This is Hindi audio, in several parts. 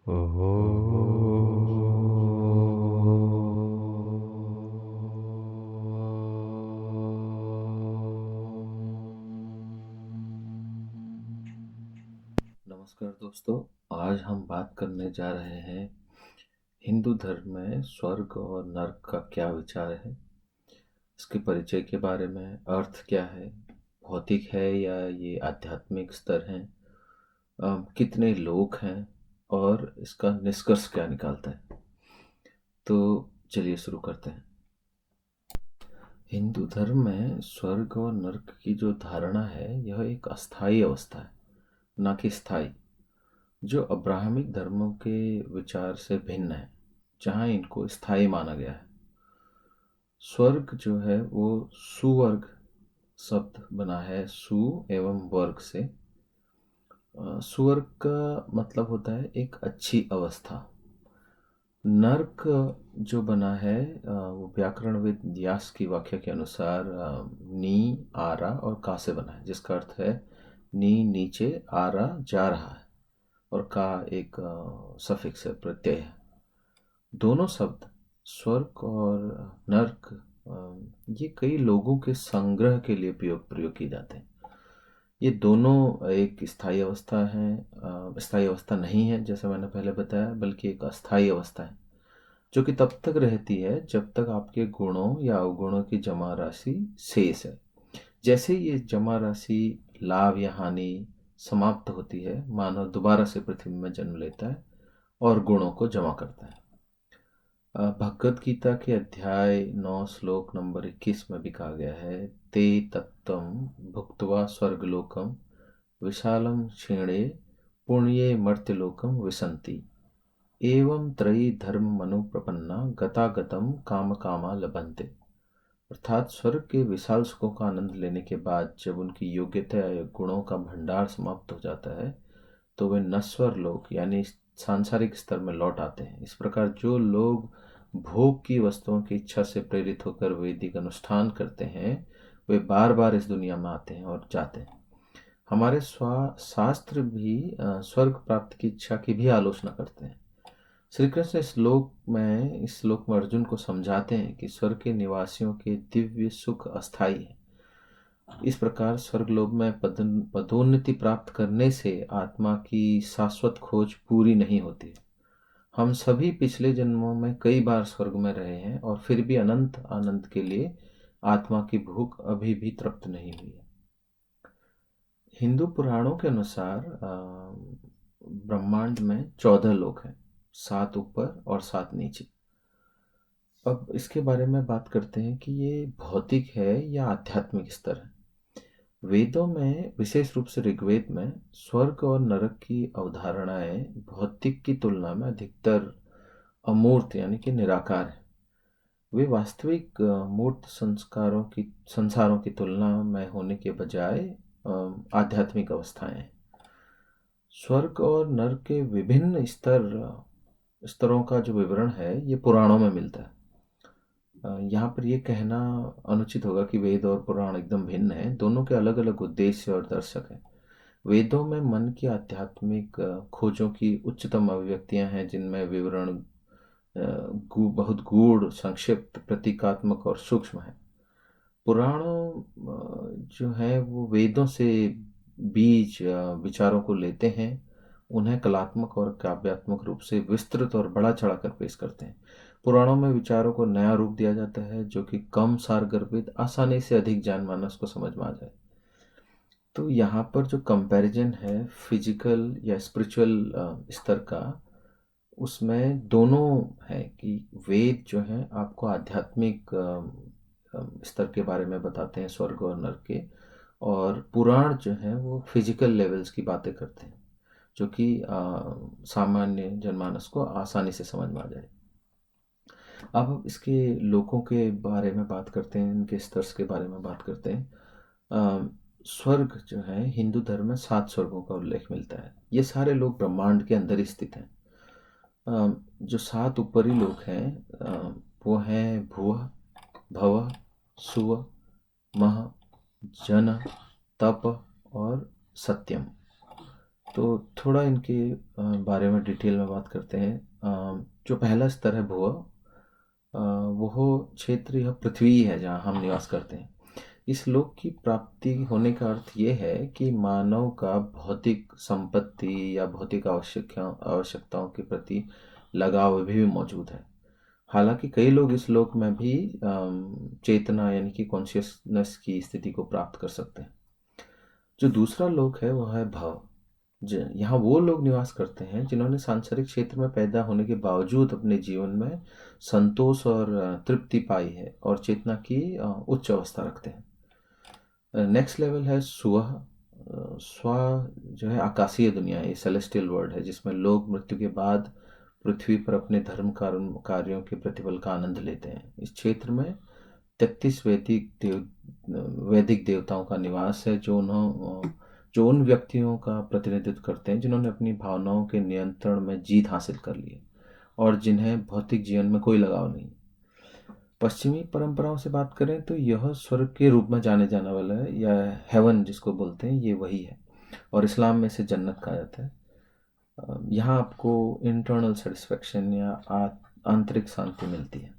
नमस्कार दोस्तों। आज हम बात करने जा रहे हैं हिंदू धर्म में स्वर्ग और नर्क का क्या विचार है, इसके परिचय के बारे में, अर्थ क्या है, भौतिक है या ये आध्यात्मिक स्तर है, कितने लोग हैं और इसका निष्कर्ष क्या निकालता है। तो चलिए शुरू करते हैं। हिंदू धर्म में स्वर्ग और नर्क की जो धारणा है यह एक अस्थायी अवस्था है, ना कि स्थायी, जो अब्राहमिक धर्मों के विचार से भिन्न है, जहाँ इनको स्थायी माना गया है। स्वर्ग जो है वो सुवर्ग शब्द बना है सु एवं वर्ग से। सुवर्ग का मतलब होता है एक अच्छी अवस्था। नर्क जो बना है वो व्याकरणविद व्यास की व्याख्या के अनुसार नी, आरा और का से बना है, जिसका अर्थ है नी नीचे, आरा जा रहा है और का एक सफिक्स है, प्रत्यय है। दोनों शब्द स्वर्ग और नर्क ये कई लोगों के संग्रह के लिए प्रयोग किए जाते हैं। ये दोनों एक स्थायी अवस्था है, स्थायी अवस्था नहीं है जैसे मैंने पहले बताया, बल्कि एक अस्थायी अवस्था है जो कि तब तक रहती है जब तक आपके गुणों या अवगुणों की जमा राशि शेष है। जैसे ये जमा राशि लाभ या हानि समाप्त होती है, मानव दोबारा से पृथ्वी में जन्म लेता है और गुणों को जमा करता है। भगवद गीता के अध्याय 9 श्लोक नंबर 21 में भी कहा गया है, ते तत्त्वं भुक्त्वा स्वर्गलोकम विशालम क्षीणे पुण्ये मर्त्यलोकम विसंति एवं त्रयी धर्म मनु प्रपन्ना गतागतम काम कामा लभन्ते। अर्थात स्वर्ग के विशाल सुखों का आनंद लेने के बाद जब उनकी योग्यता या गुणों का भंडार समाप्त हो जाता है तो वे नश्वर लोग यानी सांसारिक स्तर में लौट आते हैं। इस प्रकार जो लोग भोग की वस्तुओं की इच्छा से प्रेरित होकर वैदिक अनुष्ठान करते हैं वे बार बार इस दुनिया में आते हैं और जाते हैं। हमारे शास्त्र भी स्वर्ग प्राप्ति की इच्छा की भी आलोचना करते हैं। श्री कृष्ण इस श्लोक में अर्जुन को समझाते हैं कि स्वर्ग के निवासियों के दिव्य सुख अस्थायी है। इस प्रकार स्वर्गलोक में पदोन्नति प्राप्त करने से आत्मा की शाश्वत खोज पूरी नहीं होती। हम सभी पिछले जन्मों में कई बार स्वर्ग में रहे हैं और फिर भी अनंत आनंद के लिए आत्मा की भूख अभी भी तृप्त नहीं हुई है। हिंदू पुराणों के अनुसार ब्रह्मांड में 14 लोक हैं, 7 ऊपर और 7 नीचे। अब इसके बारे में बात करते हैं कि ये भौतिक है या आध्यात्मिक स्तर है। वेदों में, विशेष रूप से ऋग्वेद में, स्वर्ग और नरक की अवधारणाएं भौतिक की तुलना में अधिकतर अमूर्त यानी कि निराकार है। वे वास्तविक मूर्त संसारों की तुलना में होने के बजाय आध्यात्मिक अवस्थाएं हैं। स्वर्ग और नर्क के विभिन्न स्तरों का जो विवरण है ये पुराणों में मिलता है। यहाँ पर यह कहना अनुचित होगा कि वेद और पुराण एकदम भिन्न हैं। दोनों के अलग अलग उद्देश्य और दर्शक हैं। वेदों में मन की आध्यात्मिक खोजों की उच्चतम अभिव्यक्तियां हैं, जिनमें विवरण बहुत गूढ़, संक्षिप्त, प्रतीकात्मक और सूक्ष्म है। पुराणों जो है वो वेदों से बीज विचारों को लेते हैं, उन्हें कलात्मक और काव्यात्मक रूप से विस्तृत और बड़ा चढ़ाकर पेश करते हैं। पुराणों में विचारों को नया रूप दिया जाता है जो कि कम सारगर्भित, आसानी से अधिक जानमानस को समझ में आ जाए। तो यहाँ पर जो कंपैरिजन है फिजिकल या स्पिरिचुअल स्तर का, उसमें दोनों है कि वेद जो है आपको आध्यात्मिक स्तर के बारे में बताते हैं, स्वर्ग और नर्क के, और पुराण जो है वो फिजिकल लेवल्स की बातें करते हैं जो कि सामान्य जनमानस को आसानी से समझ में आ जाए। अब हम इसके लोकों के बारे में बात करते हैं, इनके स्तर के बारे में बात करते हैं। स्वर्ग जो है, हिंदू धर्म में 7 स्वर्गों का उल्लेख मिलता है। ये सारे लोग ब्रह्मांड के अंदर ही स्थित हैं। जो 7 ऊपरी लोक हैं वो हैं भुवः, भवः, सुवः, महः, जनः, तपः और सत्यम। तो थोड़ा इनके बारे में डिटेल में बात करते हैं। जो पहला स्तर है भुव, वह क्षेत्र यह पृथ्वी है जहाँ हम निवास करते हैं। इस लोक की प्राप्ति होने का अर्थ ये है कि मानव का भौतिक संपत्ति या भौतिक आवश्यकताओं के प्रति लगाव अभी भी मौजूद है। हालांकि कई लोग इस लोक में भी चेतना यानी कि कॉन्शियसनेस की स्थिति को प्राप्त कर सकते हैं। जो दूसरा लोक है वह है भव। यहाँ वो लोग निवास करते हैं जिन्होंने सांसारिक क्षेत्र में पैदा होने के बावजूद अपने जीवन में संतोष और तृप्ति पाई है और चेतना की उच्च अवस्था रखते हैं। नेक्स्ट लेवल है स्व। स्व जो है आकाशीय दुनिया है, ये सेलेस्टियल वर्ल्ड है जिसमें लोग मृत्यु के बाद पृथ्वी पर अपने धर्म कार्यों के प्रतिफल का आनंद लेते हैं। इस क्षेत्र में 33 वैदिक देवताओं का निवास है जो उन व्यक्तियों का प्रतिनिधित्व करते हैं जिन्होंने अपनी भावनाओं के नियंत्रण में जीत हासिल कर ली है और जिन्हें भौतिक जीवन में कोई लगाव नहीं। पश्चिमी परंपराओं से बात करें तो यह स्वर्ग के रूप में जाने जाने वाला है या हेवन जिसको बोलते हैं, ये वही है और इस्लाम में इसे जन्नत कहा जाता है। यहाँ आपको इंटरनल सेटिस्फेक्शन या आंतरिक शांति मिलती है।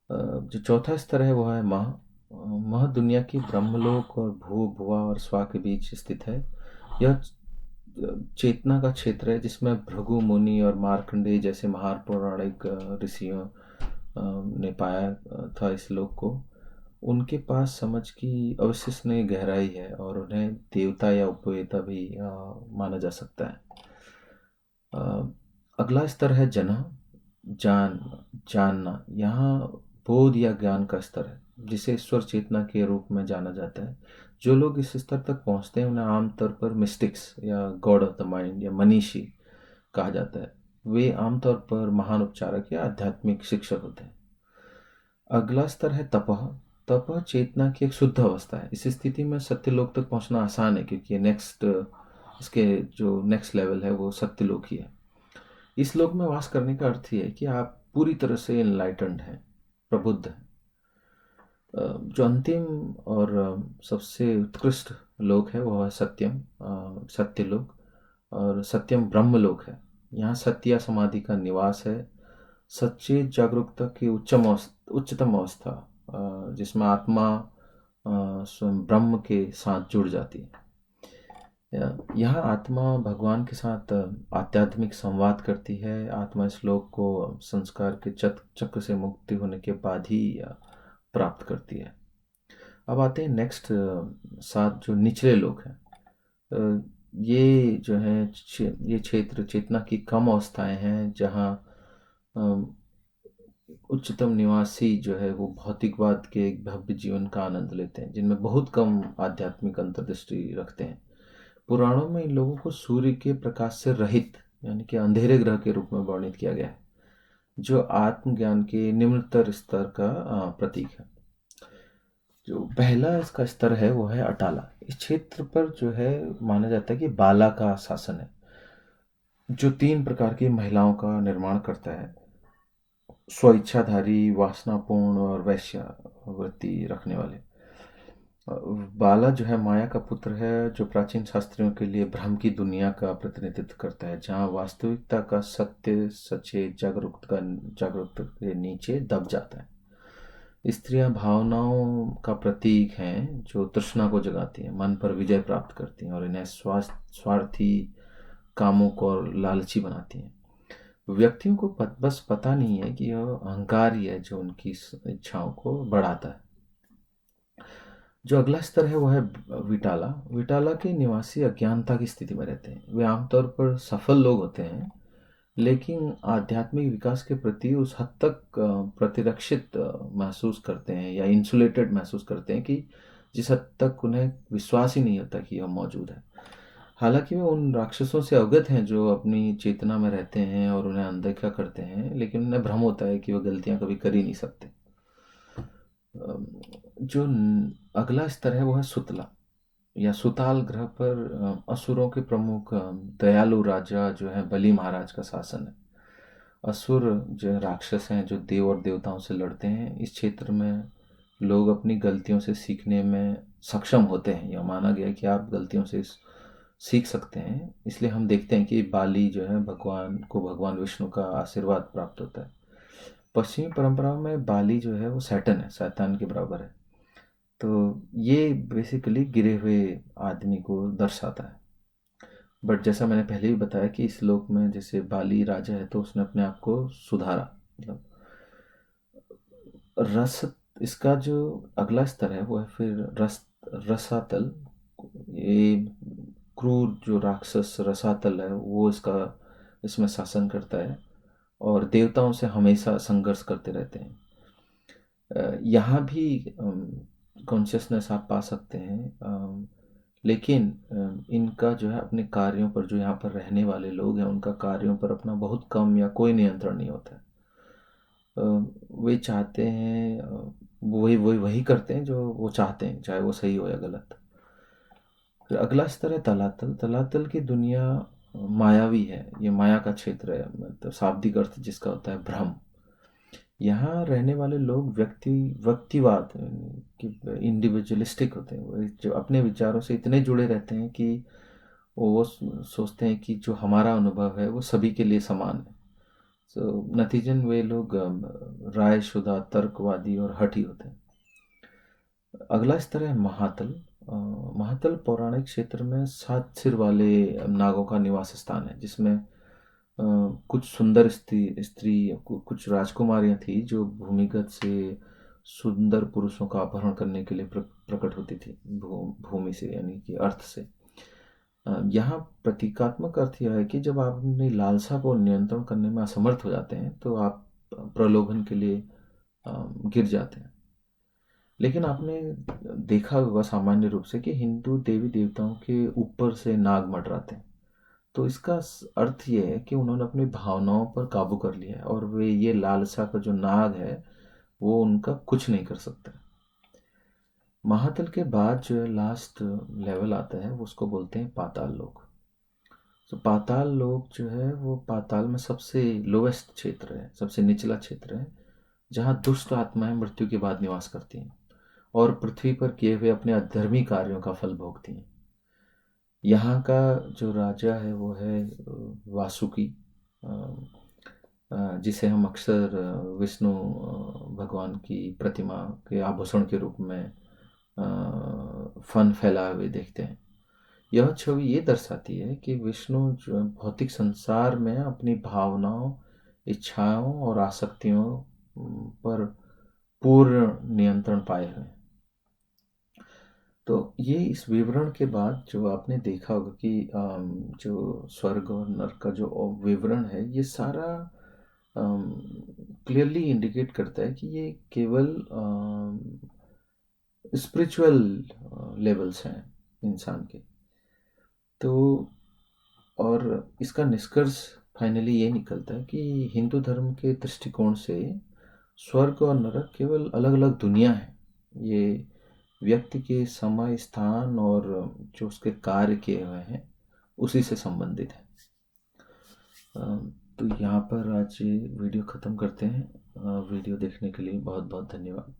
जो चौथा स्तर है वह है मह। मह दुनिया की ब्रह्मलोक और भुवा और स्वा के बीच स्थित है। यह चेतना का क्षेत्र है जिसमें भृगु मुनि और मार्कंडेय जैसे महान पौराणिक ऋषियों ने पाया था इस लोक को। उनके पास समझ की अविश्वसनीय गहराई है और उन्हें देवता या उपवेता भी माना जा सकता है। अगला स्तर है जानना। यहाँ बोध या ज्ञान का स्तर है जिसे ईश्वर चेतना के रूप में जाना जाता है। जो लोग इस स्तर तक पहुँचते हैं उन्हें आमतौर पर मिस्टिक्स या गॉड ऑफ द माइंड या मनीषी कहा जाता है। वे आमतौर पर महान उपचारक या आध्यात्मिक शिक्षक होते हैं। अगला स्तर है तपह। तपह चेतना की एक शुद्ध अवस्था है। इस स्थिति में सत्यलोक तक पहुंचना आसान है क्योंकि इसके जो नेक्स्ट लेवल है वो सत्यलोक ही है। इस लोक में वास करने का अर्थ ये है कि आप पूरी तरह से इनलाइटेंड हैं, प्रबुद्ध हैं। जो अंतिम और सबसे उत्कृष्ट लोक है वह है सत्यलोक और सत्यम ब्रह्मलोक है। यहाँ सत्य समाधि का निवास है, सच्ची जागरूकता की उच्चतम अवस्था जिसमें आत्मा स्वयं ब्रह्म के साथ जुड़ जाती है। यहाँ आत्मा भगवान के साथ आध्यात्मिक संवाद करती है। आत्मा इस लोक को संस्कार के चक्र से मुक्ति होने के बाद ही प्राप्त करती है। अब आते हैं नेक्स्ट 7 जो निचले लोक हैं। ये जो है ये क्षेत्र चेतना की कम अवस्थाएं हैं जहाँ उच्चतम निवासी जो है वो भौतिकवाद के एक भव्य जीवन का आनंद लेते हैं जिनमें बहुत कम आध्यात्मिक अंतर्दृष्टि रखते हैं। पुराणों में इन लोगों को सूर्य के प्रकाश से रहित यानी कि अंधेरे ग्रह के रूप में वर्णित किया गया है जो आत्मज्ञान के निम्नतर स्तर का प्रतीक है। जो पहला इसका स्तर है वो है अटाला। इस क्षेत्र पर जो है माना जाता है कि बाला का शासन है जो 3 प्रकार की महिलाओं का निर्माण करता है, स्वेच्छाधारी, वासनापूर्ण और वैश्यावृत्ति रखने वाले। बाला जो है माया का पुत्र है जो प्राचीन शास्त्रियों के लिए भ्रम की दुनिया का प्रतिनिधित्व करता है जहाँ वास्तविकता का सत्य सचेत जागरूकता के नीचे दब जाता है। स्त्रियां भावनाओं का प्रतीक हैं जो तृष्णा को जगाती हैं, मन पर विजय प्राप्त करती हैं और इन्हें स्वार्थी, कामुक और लालची बनाती हैं। व्यक्तियों को बस पता नहीं है कि यह अहंकार ही है जो उनकी इच्छाओं को बढ़ाता है। जो अगला स्तर है वह है विटाला। विटाला के निवासी अज्ञानता की स्थिति में रहते हैं। वे आमतौर पर सफल लोग होते हैं लेकिन आध्यात्मिक विकास के प्रति उस हद तक प्रतिरक्षित महसूस करते हैं या इंसुलेटेड महसूस करते हैं कि जिस हद तक उन्हें विश्वास ही नहीं होता कि यह मौजूद है। हालांकि वे उन राक्षसों से अवगत हैं जो अपनी चेतना में रहते हैं और उन्हें अनदेखा करते हैं, लेकिन उन्हें भ्रम होता है कि वह गलतियां कभी कर ही नहीं सकते। जो अगला स्तर है वो है सुतला या सुताल ग्रह पर असुरों के प्रमुख दयालु राजा जो है बलि महाराज का शासन है। असुर जो राक्षस हैं जो देव और देवताओं से लड़ते हैं। इस क्षेत्र में लोग अपनी गलतियों से सीखने में सक्षम होते हैं। यह माना गया है कि आप गलतियों से सीख सकते हैं। इसलिए हम देखते हैं कि बाली जो है भगवान को भगवान विष्णु का आशीर्वाद प्राप्त होता है। पश्चिमी परंपराओं में बाली जो है वो सैटन है, शैतान के बराबर है। तो ये बेसिकली गिरे हुए आदमी को दर्शाता है। बट जैसा मैंने पहले भी बताया कि इस लोक में जैसे बाली राजा है तो उसने अपने आप को सुधारा, मतलब रस। इसका जो अगला स्तर है वो है फिर रसातल। ये क्रूर जो राक्षस रसातल है वो इसमें शासन करता है और देवताओं से हमेशा संघर्ष करते रहते हैं। यहाँ भी कॉन्शियसनेस आप पा सकते हैं, लेकिन इनका जो है अपने कार्यों पर, जो यहाँ पर रहने वाले लोग हैं उनका कार्यों पर अपना बहुत कम या कोई नियंत्रण नहीं होता है। वे चाहते हैं, वही वही वही करते हैं जो वो चाहते हैं, चाहे वो सही हो या गलत। फिर अगला स्तर है तलातल। तलातल की दुनिया मायावी है, ये माया का क्षेत्र है, मतलब शाब्दिक अर्थ जिसका होता है भ्रम। यहाँ रहने वाले लोग व्यक्तिवाद कि इंडिविजुअलिस्टिक होते हैं, वो जो अपने विचारों से इतने जुड़े रहते हैं कि वो सोचते हैं कि जो हमारा अनुभव है वो सभी के लिए समान है। नतीजन वे लोग रायशुदा, तर्कवादी और हठी होते हैं। अगला स्तर है महातल। महातल पौराणिक क्षेत्र में 7 सिर वाले नागों का निवास स्थान है, जिसमें कुछ सुंदर स्त्री कुछ राजकुमारियां थी जो भूमिगत से सुंदर पुरुषों का अपहरण करने के लिए प्रकट होती थी, भूमि से यानी कि अर्थ से। यहाँ प्रतीकात्मक अर्थ यह है कि जब आप अपनी लालसा को नियंत्रण करने में असमर्थ हो जाते हैं तो आप प्रलोभन के लिए गिर जाते हैं। लेकिन आपने देखा होगा सामान्य रूप से कि हिंदू देवी देवताओं के ऊपर से नाग मंडराते हैं। तो इसका अर्थ ये है कि उन्होंने अपनी भावनाओं पर काबू कर लिया है और वे ये लालसा का जो नाग है वो उनका कुछ नहीं कर सकता। महातल के बाद जो है लास्ट लेवल आता है वो उसको बोलते हैं पाताल लोक। तो पाताल लोक जो है वो पाताल में सबसे लोवेस्ट क्षेत्र है, सबसे निचला क्षेत्र है, जहाँ दुष्ट आत्माएं मृत्यु के बाद निवास करती हैं और पृथ्वी पर किए हुए अपने अधर्मी कार्यों का फल भोगती हैं। यहाँ का जो राजा है वो है वासुकी, जिसे हम अक्सर विष्णु भगवान की प्रतिमा के आभूषण के रूप में फन फैलाए हुए देखते हैं। यह छवि ये दर्शाती है कि विष्णु जो भौतिक संसार में अपनी भावनाओं, इच्छाओं और आसक्तियों पर पूर्ण नियंत्रण पाए हुए हैं। तो ये इस विवरण के बाद जो आपने देखा होगा कि जो स्वर्ग और नरक का जो विवरण है ये सारा क्लियरली इंडिकेट करता है कि ये केवल स्पिरिचुअल लेवल्स हैं इंसान के। तो और इसका निष्कर्ष फाइनली ये निकलता है कि हिंदू धर्म के दृष्टिकोण से स्वर्ग और नरक केवल अलग अलग दुनिया है। ये व्यक्ति के समय, स्थान और जो उसके कार्य किए हुए हैं उसी से संबंधित है। तो यहाँ पर आज वीडियो ख़त्म करते हैं। वीडियो देखने के लिए बहुत बहुत धन्यवाद।